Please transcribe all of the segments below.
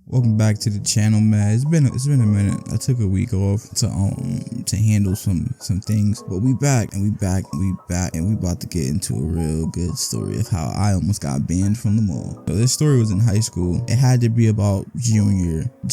Welcome back to the channel, man. It's been a minute. I took a week off to handle some things, but we back and we about to get into a real good story of how I almost got banned from the mall. So this story was in high school. It had to be about junior. I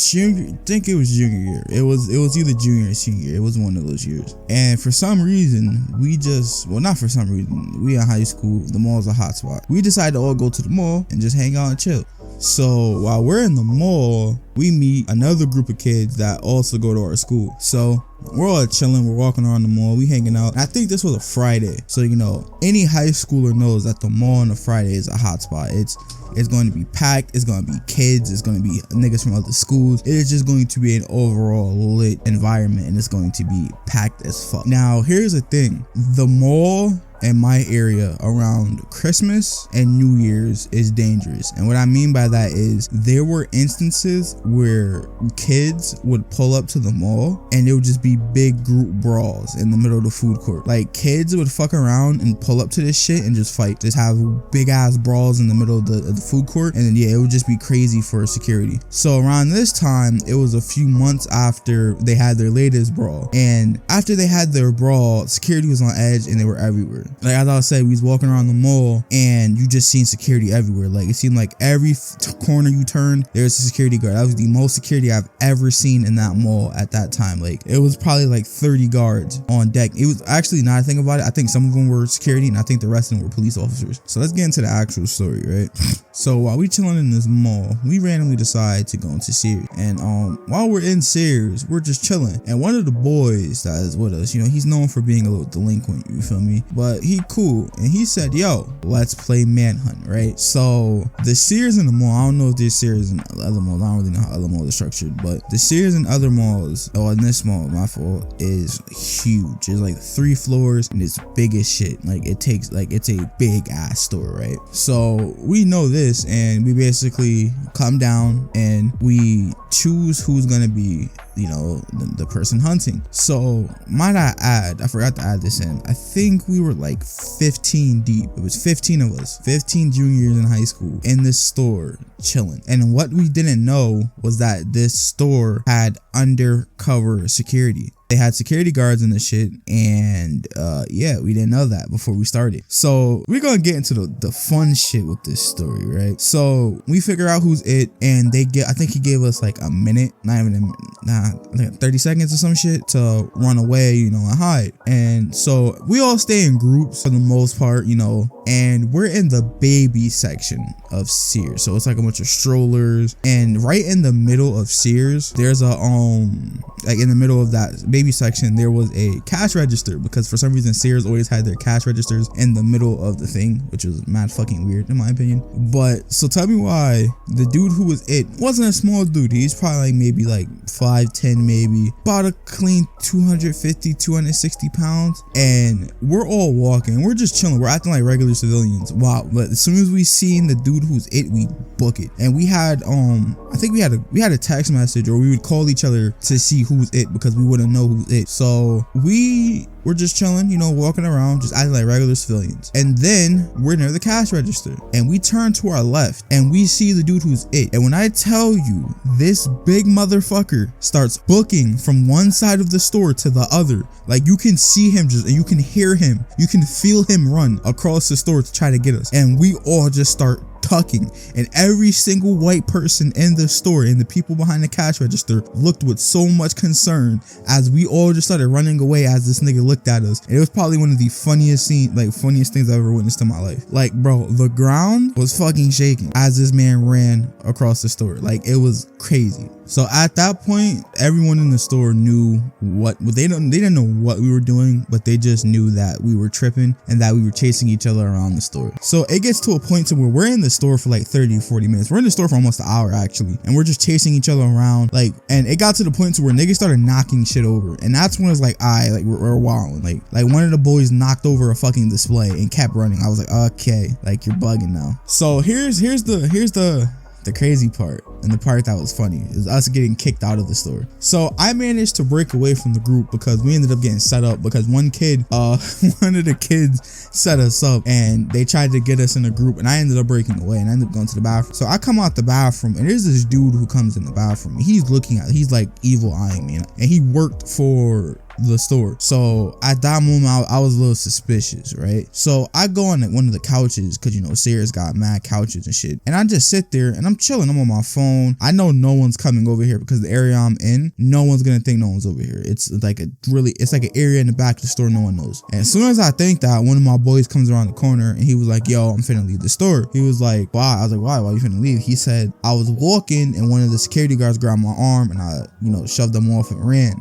think it was junior year. It was either junior or senior year. It was one of those years. And for some reason, we in high school, the mall's a hot spot. We decided to all go to the mall and just hang out and chill. So while we're in the mall, we meet another group of kids that also go to our school. So we're all chilling, we're walking around the mall, we hanging out. And I think this was a Friday. So, any high schooler knows that the mall on a Friday is a hot spot. It's going to be packed, it's going to be kids, it's going to be niggas from other schools. It is just going to be an overall lit environment, and it's going to be packed as fuck. Now, here's the thing. The mall in my area around Christmas and New Year's is dangerous. And what I mean by that is there were instances where kids would pull up to the mall and it would just be big group brawls in the middle of the food court. Like, kids would fuck around and pull up to this shit and just fight, just have big ass brawls in the middle of the food court. And then it would just be crazy for security. So around this time, it was a few months after they had their latest brawl, and after they had their brawl, security was on edge and they were everywhere. Like, as I said, we was walking around the mall and you just seen security everywhere. Like, it seemed like every corner you turned, there's a security guard. That was the most security I've ever seen in that mall at that time. Like, it was probably like 30 guards on deck. It was actually, now I think about it, I think some of them were security and I think the rest of them were police officers. So let's get into the actual story, right? So while we chilling in this mall, we randomly decide to go into Sears. And while we're in Sears, we're just chilling. And one of the boys that is with us, he's known for being a little delinquent, you feel me? But he cool, and he said, yo, let's play manhunt, right? So the Sears in the mall, I don't know if there's Sears in other malls, I don't really know how other malls are structured, but the Sears in other malls, or in this mall, my fault, is huge. It's like 3 floors and it's big as shit. Like, it's a big ass store, right? So we know this, and we basically come down and we choose who's gonna be the person hunting. So might I add, I forgot to add this in, I think we were like 15 deep. It was 15 of us, 15 juniors in high school in this store chilling. And what we didn't know was that this store had undercover security. They had security guards in the shit, and we didn't know that before we started. So we're gonna get into the fun shit with this story, right? So we figure out who's it, and I think he gave us like a minute, I think 30 seconds or some shit to run away, and hide. And so we all stay in groups for the most part, and we're in the baby section of Sears. So it's like a bunch of strollers, and right in the middle of Sears, there's a like in the middle of that baby section, there was a cash register, because for some reason Sears always had their cash registers in the middle of the thing, which was mad fucking weird in my opinion. But so tell me why the dude who was it wasn't a small dude. He's probably like maybe like 5'10", maybe about a clean 250 260 pounds, and we're all walking, we're just chilling, we're acting like regular civilians. Wow. But as soon as we seen the dude who's it, we book it. And we had I think we had a text message, or we would call each other to see who's it, because we wouldn't know who's it. So we're just chilling, walking around, just acting like regular civilians. And then we're near the cash register, and we turn to our left and we see the dude who's it. And when I tell you, this big motherfucker starts booking from one side of the store to the other. Like, you can see him and you can hear him, you can feel him run across the store to try to get us. And we all just start tucking, and every single white person in the store and the people behind the cash register looked with so much concern as we all just started running away as this nigga looked at us. And it was probably one of the funniest things I've ever witnessed in my life. Like, bro, the ground was fucking shaking as this man ran across the store. Like, it was crazy. So at that point, everyone in the store knew they didn't know what we were doing, but they just knew that we were tripping and that we were chasing each other around the store. So it gets to a point to where we're in the store for like 30 40 minutes. We're in the store for almost an hour actually, and we're just chasing each other around. Like, and it got to the point to where niggas started knocking shit over, and that's when it's like, we're wilding. Like one of the boys knocked over a fucking display and kept running. I was like, okay, like, you're bugging now. So here's the the crazy part, and the part that was funny, is us getting kicked out of the store. So I managed to break away from the group because we ended up getting set up because one kid, one of the kids set us up and they tried to get us in a group, and I ended up breaking away and I ended up going to the bathroom. So I come out the bathroom and there's this dude who comes in the bathroom. He's like evil eyeing me, and he worked for the store. So at that moment I was a little suspicious, right? So I go on one of the couches because, you know, Sears got mad couches and shit, and I just sit there and I'm chilling. I'm on my phone. I know no one's coming over here because the area I'm in, no one's gonna think no one's over here. It's like an area in the back of the store no one knows. And as soon as I think that, one of my boys comes around the corner and he was like, yo, I'm finna leave the store. He was like, why? I was like, why you finna leave? He said, I was walking and one of the security guards grabbed my arm and I, you know, shoved them off and ran.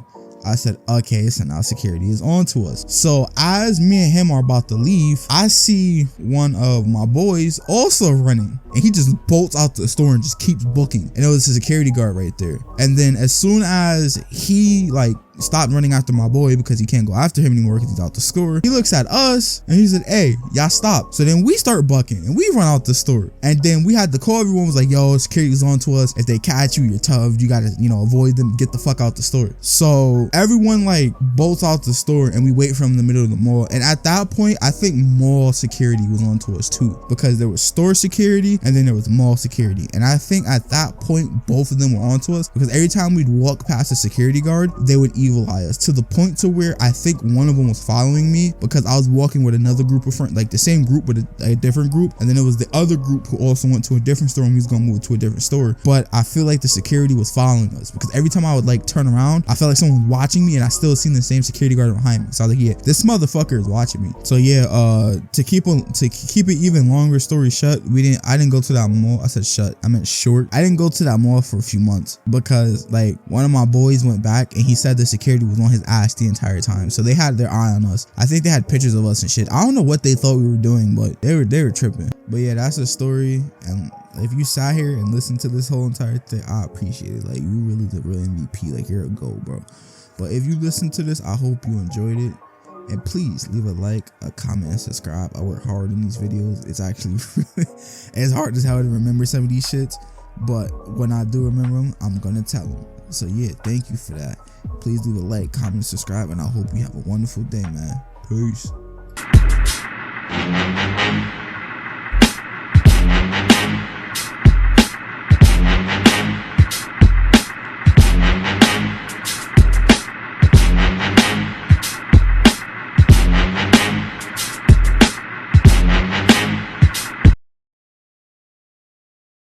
I said, okay, so now security is on to us. So as me and him are about to leave, I see one of my boys also running, and he just bolts out the store and just keeps booking. And it was a security guard right there. And then as soon as he like stopped running after my boy because he can't go after him anymore because he's out the store, he looks at us and he said, hey, y'all stop. So then we start bucking and we run out the store. And then we had to call everyone, was like, yo, security's on to us. If they catch you, you're tough. You gotta, you know, avoid them, get the fuck out the store. So everyone like bolts out the store and we wait for him in the middle of the mall. And at that point, I think mall security was on to us too, because there was store security and then there was mall security. And I think at that point, both of them were on to us, because every time we'd walk past a security guard, they would evil eye us, to the point to where I think one of them was following me because I was walking with another group of friends, like the same group but a different group, and then it was the other group who also went to a different store and we was gonna move to a different store. But I feel like the security was following us because every time I would like turn around, I felt like someone was watching me and I still seen the same security guard behind me. So I was like, yeah, this motherfucker is watching me. So yeah, to keep it even longer story shut, I didn't go to that mall. I said shut, I meant short. I didn't go to that mall for a few months because like one of my boys went back and he said the security was on his ass the entire time. So they had their eye on us. I think they had pictures of us and shit. I don't know what they thought we were doing, but they were tripping. But yeah, that's a story. And if you sat here and listened to this whole entire thing, I appreciate it. Like, you really the real MVP. Like, you're a GOAT, bro. But if you listen to this, I hope you enjoyed it. And please leave a like, a comment, and subscribe. I work hard in these videos. It's actually it's hard as hell to remember some of these shits, but when I do remember them, I'm gonna tell them. So yeah, thank you for that. Please leave a like, comment, subscribe, and I hope you have a wonderful day, man. Peace.